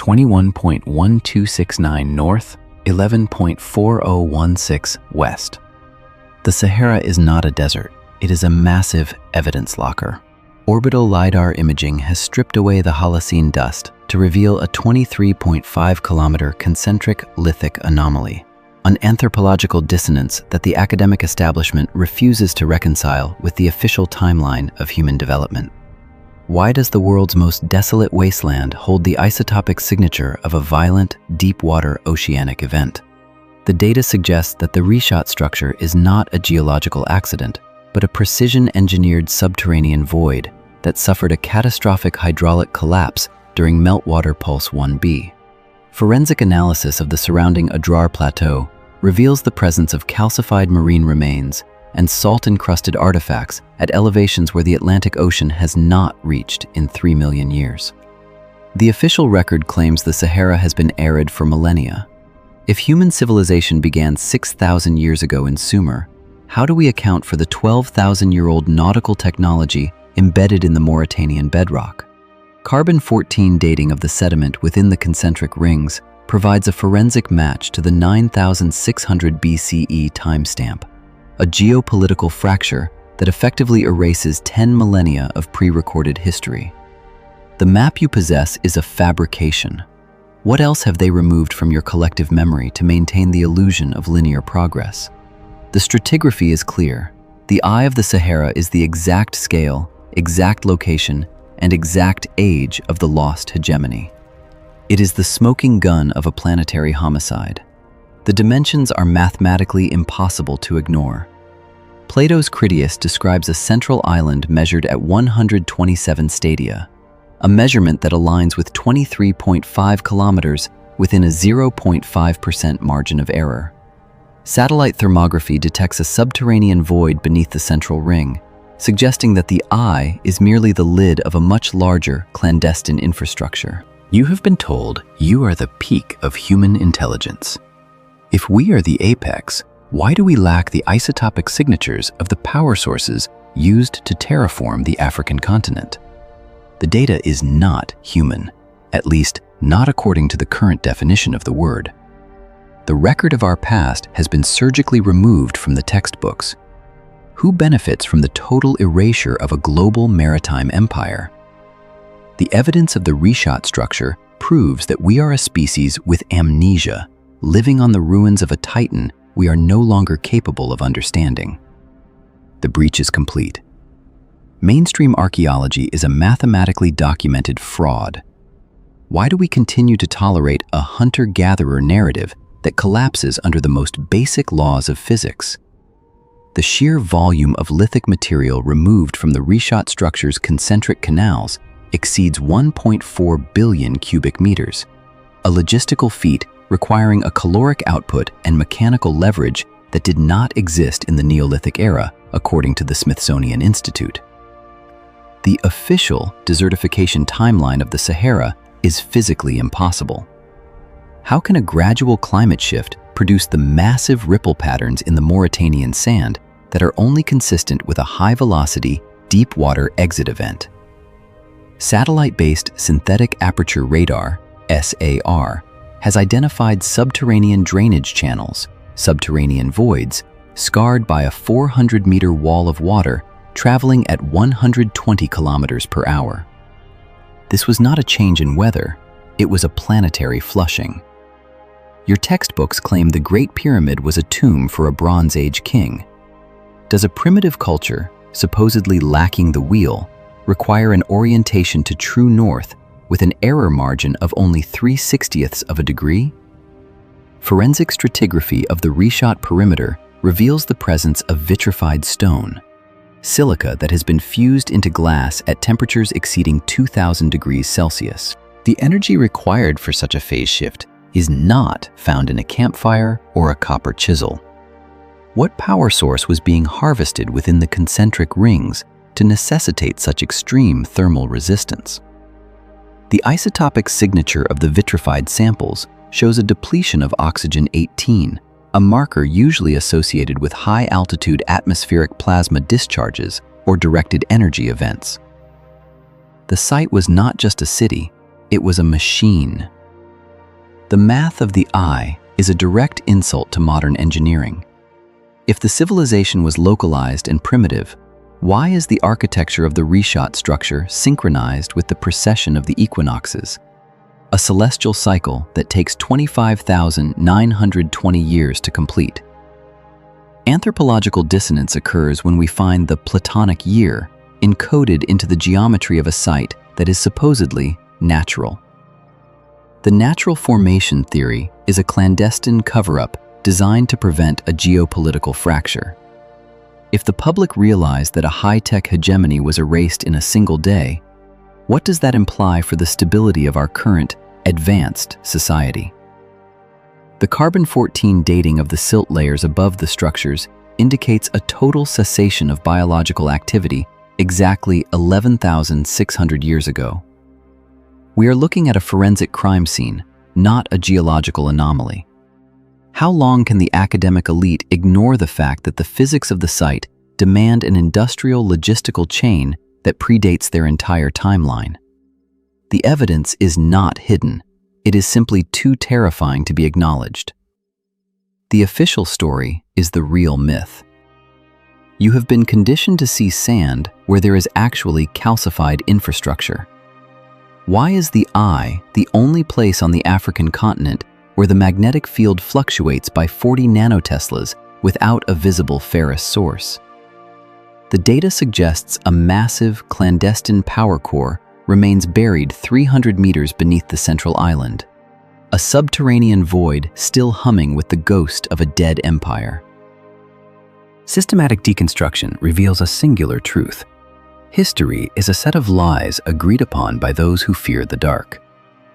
21.1269 north, 11.4016 west. The Sahara is not a desert. It is a massive evidence locker. Orbital LiDAR imaging has stripped away the Holocene dust to reveal a 23.5-kilometer concentric lithic anomaly, an anthropological dissonance that the academic establishment refuses to reconcile with the official timeline of human development. Why does the world's most desolate wasteland hold the isotopic signature of a violent, deep-water oceanic event? The data suggests that the Richat structure is not a geological accident, but a precision-engineered subterranean void that suffered a catastrophic hydraulic collapse during meltwater pulse 1b. Forensic analysis of the surrounding Adrar Plateau reveals the presence of calcified marine remains and salt-encrusted artifacts at elevations where the Atlantic Ocean has not reached in 3 million years. The official record claims the Sahara has been arid for millennia. If human civilization began 6,000 years ago in Sumer, how do we account for the 12,000-year-old nautical technology embedded in the Mauritanian bedrock? Carbon-14 dating of the sediment within the concentric rings provides a forensic match to the 9,600 BCE timestamp, a geopolitical fracture that effectively erases 10 millennia of pre-recorded history. The map you possess is a fabrication. What else have they removed from your collective memory to maintain the illusion of linear progress? The stratigraphy is clear. The eye of the Sahara is the exact scale, exact location, and exact age of the lost hegemony. It is the smoking gun of a planetary homicide. The dimensions are mathematically impossible to ignore. Plato's Critias describes a central island measured at 127 stadia, a measurement that aligns with 23.5 kilometers within a 0.5% margin of error. Satellite thermography detects a subterranean void beneath the central ring, suggesting that the eye is merely the lid of a much larger, clandestine infrastructure. You have been told you are the peak of human intelligence. If we are the apex, why do we lack the isotopic signatures of the power sources used to terraform the African continent? The data is not human, at least not according to the current definition of the word. The record of our past has been surgically removed from the textbooks. Who benefits from the total erasure of a global maritime empire? The evidence of the Richat structure proves that we are a species with amnesia, living on the ruins of a titan we are no longer capable of understanding. The breach is complete. Mainstream archaeology is a mathematically documented fraud. Why do we continue to tolerate a hunter-gatherer narrative that collapses under the most basic laws of physics? The sheer volume of lithic material removed from the Richat structure's concentric canals exceeds 1.4 billion cubic meters, a logistical feat requiring a caloric output and mechanical leverage that did not exist in the Neolithic era, according to the Smithsonian Institute. The official desertification timeline of the Sahara is physically impossible. How can a gradual climate shift produce the massive ripple patterns in the Mauritanian sand that are only consistent with a high-velocity, deep-water exit event? Satellite-based synthetic aperture radar, SAR, has identified subterranean drainage channels, subterranean voids, scarred by a 400-meter wall of water traveling at 120 kilometers per hour. This was not a change in weather, it was a planetary flushing. Your textbooks claim the Great Pyramid was a tomb for a Bronze Age king. Does a primitive culture, supposedly lacking the wheel, require an orientation to true north with an error margin of only 3/60ths of a degree? Forensic stratigraphy of the Richat perimeter reveals the presence of vitrified stone, silica that has been fused into glass at temperatures exceeding 2,000 degrees Celsius. The energy required for such a phase shift is not found in a campfire or a copper chisel. What power source was being harvested within the concentric rings to necessitate such extreme thermal resistance? The isotopic signature of the vitrified samples shows a depletion of oxygen-18, a marker usually associated with high-altitude atmospheric plasma discharges or directed energy events. The site was not just a city, it was a machine, The math of the eye is a direct insult to modern engineering. If the civilization was localized and primitive, why is the architecture of the Richat structure synchronized with the precession of the equinoxes, a celestial cycle that takes 25,920 years to complete? Anthropological dissonance occurs when we find the Platonic year encoded into the geometry of a site that is supposedly natural. The natural formation theory is a clandestine cover-up designed to prevent a geopolitical fracture. If the public realized that a high-tech hegemony was erased in a single day, what does that imply for the stability of our current, advanced society? The carbon-14 dating of the silt layers above the structures indicates a total cessation of biological activity exactly 11,600 years ago. We are looking at a forensic crime scene, not a geological anomaly. How long can the academic elite ignore the fact that the physics of the site demand an industrial logistical chain that predates their entire timeline? The evidence is not hidden. It is simply too terrifying to be acknowledged. The official story is the real myth. You have been conditioned to see sand where there is actually calcified infrastructure. Why is the eye the only place on the African continent where the magnetic field fluctuates by 40 nanoteslas without a visible ferrous source? The data suggests a massive, clandestine power core remains buried 300 meters beneath the central island, a subterranean void still humming with the ghost of a dead empire. Systematic deconstruction reveals a singular truth. History is a set of lies agreed upon by those who fear the dark.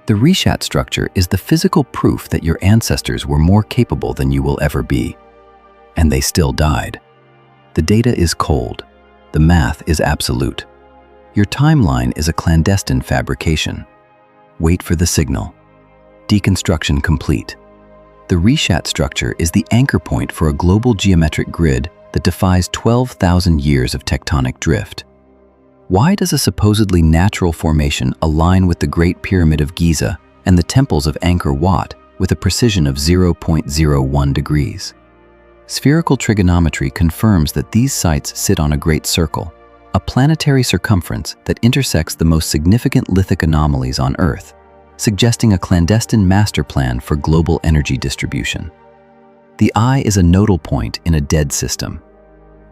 The Richat structure is the physical proof that your ancestors were more capable than you will ever be. And they still died. The data is cold. The math is absolute. Your timeline is a clandestine fabrication. Wait for the signal. Deconstruction complete. The Richat structure is the anchor point for a global geometric grid that defies 12,000 years of tectonic drift. Why does a supposedly natural formation align with the Great Pyramid of Giza and the temples of Angkor Wat with a precision of 0.01 degrees? Spherical trigonometry confirms that these sites sit on a great circle, a planetary circumference that intersects the most significant lithic anomalies on Earth, suggesting a clandestine master plan for global energy distribution. The eye is a nodal point in a dead system.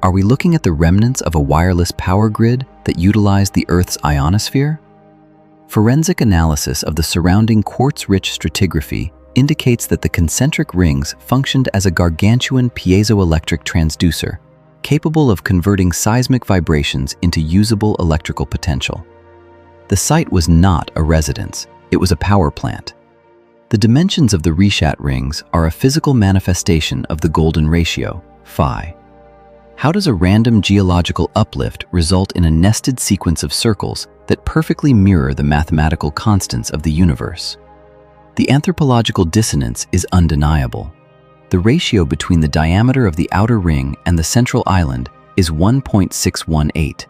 Are we looking at the remnants of a wireless power grid that utilized the Earth's ionosphere? Forensic analysis of the surrounding quartz-rich stratigraphy indicates that the concentric rings functioned as a gargantuan piezoelectric transducer, capable of converting seismic vibrations into usable electrical potential. The site was not a residence, it was a power plant. The dimensions of the Richat rings are a physical manifestation of the golden ratio, phi. How does a random geological uplift result in a nested sequence of circles that perfectly mirror the mathematical constants of the universe? The anthropological dissonance is undeniable. The ratio between the diameter of the outer ring and the central island is 1.618,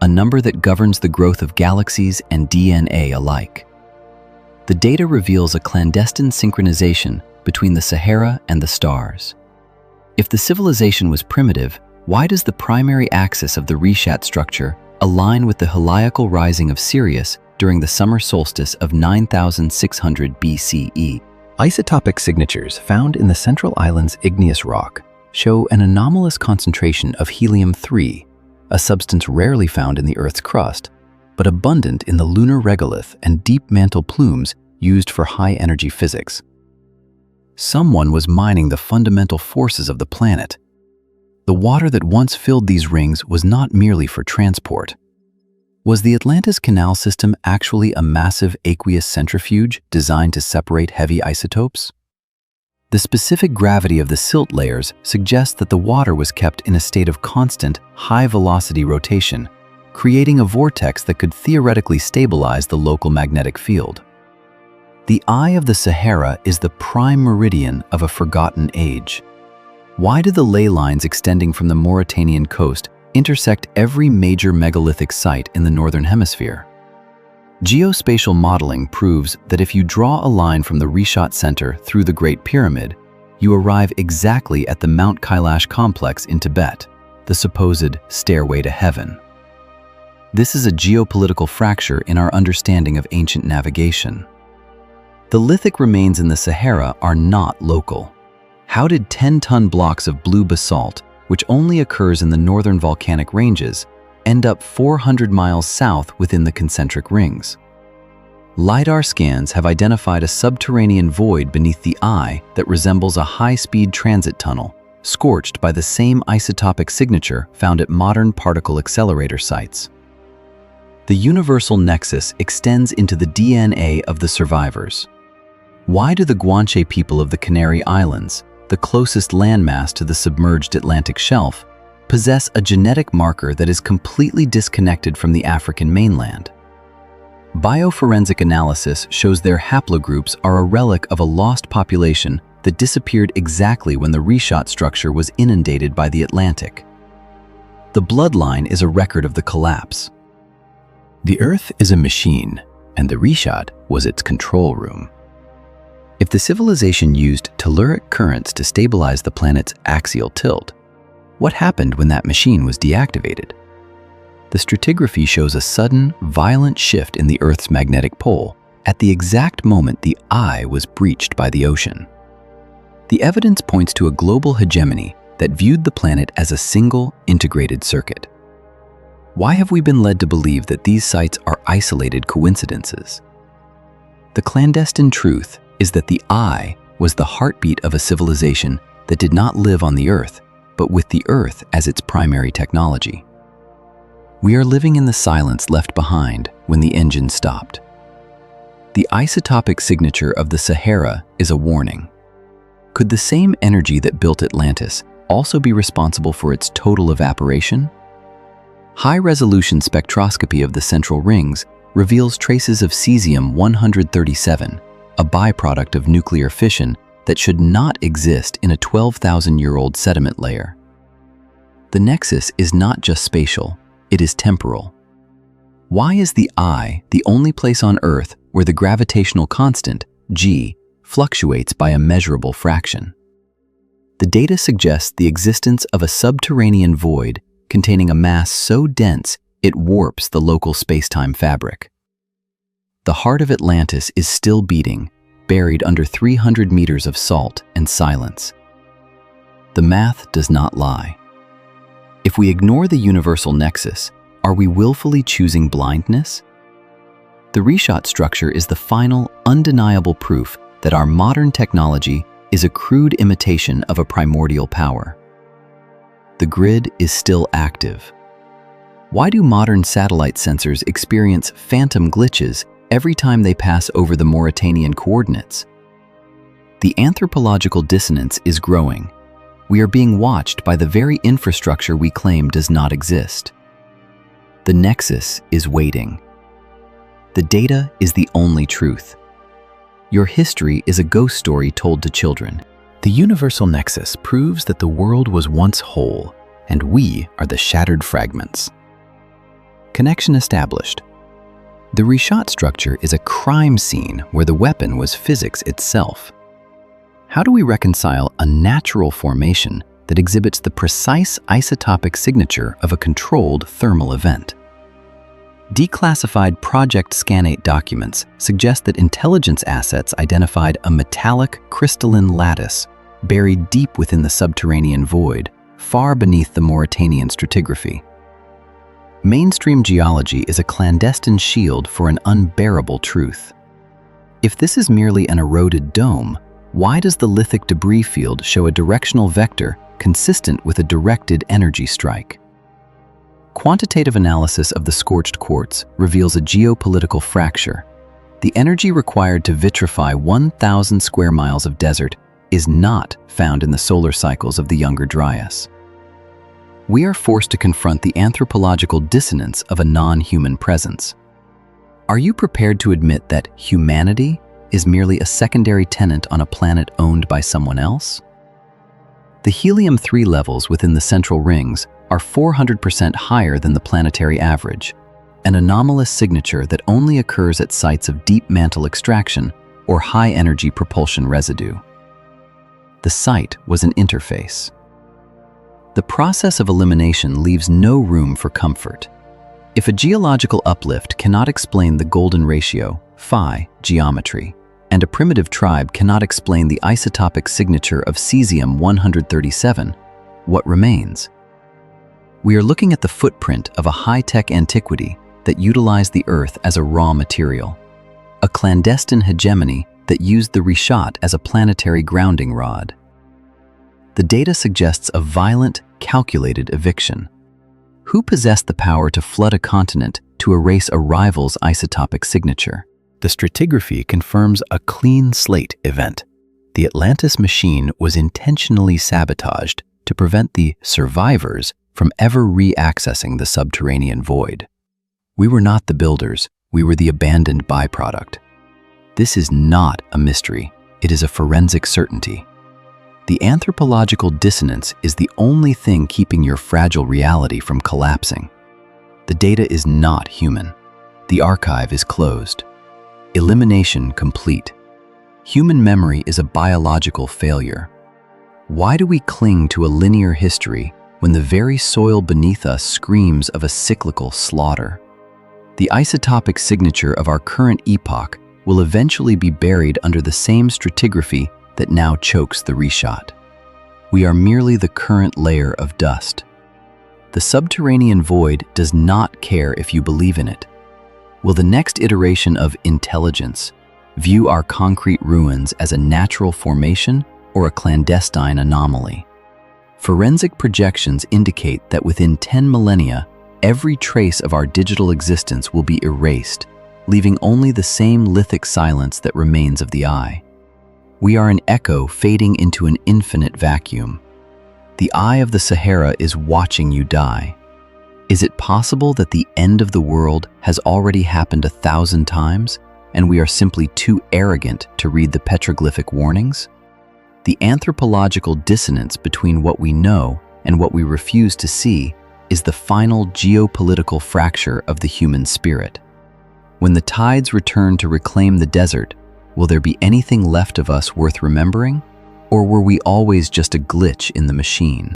a number that governs the growth of galaxies and DNA alike. The data reveals a clandestine synchronization between the Sahara and the stars. If the civilization was primitive, why does the primary axis of the Richat structure align with the heliacal rising of Sirius during the summer solstice of 9600 BCE? Isotopic signatures found in the central island's igneous rock show an anomalous concentration of helium-3, a substance rarely found in the Earth's crust, but abundant in the lunar regolith and deep mantle plumes used for high-energy physics. Someone was mining the fundamental forces of the planet. The water that once filled these rings was not merely for transport. Was the Atlantis canal system actually a massive aqueous centrifuge designed to separate heavy isotopes? The specific gravity of the silt layers suggests that the water was kept in a state of constant, high-velocity rotation, creating a vortex that could theoretically stabilize the local magnetic field. The eye of the Sahara is the prime meridian of a forgotten age. Why do the ley lines extending from the Mauritanian coast intersect every major megalithic site in the Northern Hemisphere? Geospatial modeling proves that if you draw a line from the Richat Center through the Great Pyramid, you arrive exactly at the Mount Kailash complex in Tibet, the supposed stairway to heaven. This is a geopolitical fracture in our understanding of ancient navigation. The lithic remains in the Sahara are not local. How did 10-ton blocks of blue basalt, which only occurs in the northern volcanic ranges, end up 400 miles south within the concentric rings? LiDAR scans have identified a subterranean void beneath the eye that resembles a high-speed transit tunnel, scorched by the same isotopic signature found at modern particle accelerator sites. The universal nexus extends into the DNA of the survivors. Why do the Guanche people of the Canary Islands, the closest landmass to the submerged Atlantic shelf, possess a genetic marker that is completely disconnected from the African mainland? Bioforensic analysis shows their haplogroups are a relic of a lost population that disappeared exactly when the Richat structure was inundated by the Atlantic. The bloodline is a record of the collapse. The Earth is a machine, and the Richat was its control room. If the civilization used telluric currents to stabilize the planet's axial tilt, what happened when that machine was deactivated? The stratigraphy shows a sudden, violent shift in the Earth's magnetic pole at the exact moment the eye was breached by the ocean. The evidence points to a global hegemony that viewed the planet as a single, integrated circuit. Why have we been led to believe that these sites are isolated coincidences? The clandestine truth is that the eye was the heartbeat of a civilization that did not live on the Earth, but with the Earth as its primary technology. We are living in the silence left behind when the engine stopped. The isotopic signature of the Sahara is a warning. Could the same energy that built Atlantis also be responsible for its total evaporation? High-resolution spectroscopy of the central rings reveals traces of cesium-137, a byproduct of nuclear fission that should not exist in a 12,000-year-old sediment layer. The nexus is not just spatial, it is temporal. Why is the eye the only place on Earth where the gravitational constant, g, fluctuates by a measurable fraction? The data suggests the existence of a subterranean void containing a mass so dense it warps the local space-time fabric. The heart of Atlantis is still beating, buried under 300 meters of salt and silence. The math does not lie. If we ignore the universal nexus, are we willfully choosing blindness? The Richat structure is the final, undeniable proof that our modern technology is a crude imitation of a primordial power. The grid is still active. Why do modern satellite sensors experience phantom glitches every time they pass over the Mauritanian coordinates? The anthropological dissonance is growing. We are being watched by the very infrastructure we claim does not exist. The nexus is waiting. The data is the only truth. Your history is a ghost story told to children. The universal nexus proves that the world was once whole, and we are the shattered fragments. Connection established. The Richat structure is a crime scene where the weapon was physics itself. How do we reconcile a natural formation that exhibits the precise isotopic signature of a controlled thermal event? Declassified Project Scan8 documents suggest that intelligence assets identified a metallic crystalline lattice buried deep within the subterranean void, far beneath the Mauritanian stratigraphy. Mainstream geology is a clandestine shield for an unbearable truth. If this is merely an eroded dome, why does the lithic debris field show a directional vector consistent with a directed energy strike? Quantitative analysis of the scorched quartz reveals a geopolitical fracture. The energy required to vitrify 1,000 square miles of desert is not found in the solar cycles of the Younger Dryas. We are forced to confront the anthropological dissonance of a non-human presence. Are you prepared to admit that humanity is merely a secondary tenant on a planet owned by someone else? The helium-3 levels within the central rings are 400% higher than the planetary average. an anomalous signature that only occurs at sites of deep mantle extraction or high-energy propulsion residue. The site was an interface. The process of elimination leaves no room for comfort. If a geological uplift cannot explain the golden ratio, phi, geometry, and a primitive tribe cannot explain the isotopic signature of cesium-137, what remains? We are looking at the footprint of a high-tech antiquity that utilized the Earth as a raw material, a clandestine hegemony that used the Richat as a planetary grounding rod. The data suggests a violent, calculated eviction. Who possessed the power to flood a continent to erase a rival's isotopic signature? The stratigraphy confirms a clean slate event. The Atlantis machine was intentionally sabotaged to prevent the survivors from ever re-accessing the subterranean void. We were not the builders, we were the abandoned byproduct. This is not a mystery, it is a forensic certainty. The anthropological dissonance is the only thing keeping your fragile reality from collapsing. The data is not human. The archive is closed. Elimination complete. Human memory is a biological failure. Why do we cling to a linear history when the very soil beneath us screams of a cyclical slaughter? The isotopic signature of our current epoch will eventually be buried under the same stratigraphy that now chokes the Richat. We are merely the current layer of dust. The subterranean void does not care if you believe in it. Will the next iteration of intelligence view our concrete ruins as a natural formation or a clandestine anomaly? Forensic projections indicate that within 10 millennia, every trace of our digital existence will be erased, leaving only the same lithic silence that remains of the eye. We are an echo fading into an infinite vacuum. The eye of the Sahara is watching you die. Is it possible that the end of the world has already happened 1,000 times, and we are simply too arrogant to read the petroglyphic warnings? The anthropological dissonance between what we know and what we refuse to see is the final geopolitical fracture of the human spirit. When the tides return to reclaim the desert, will there be anything left of us worth remembering? Or were we always just a glitch in the machine?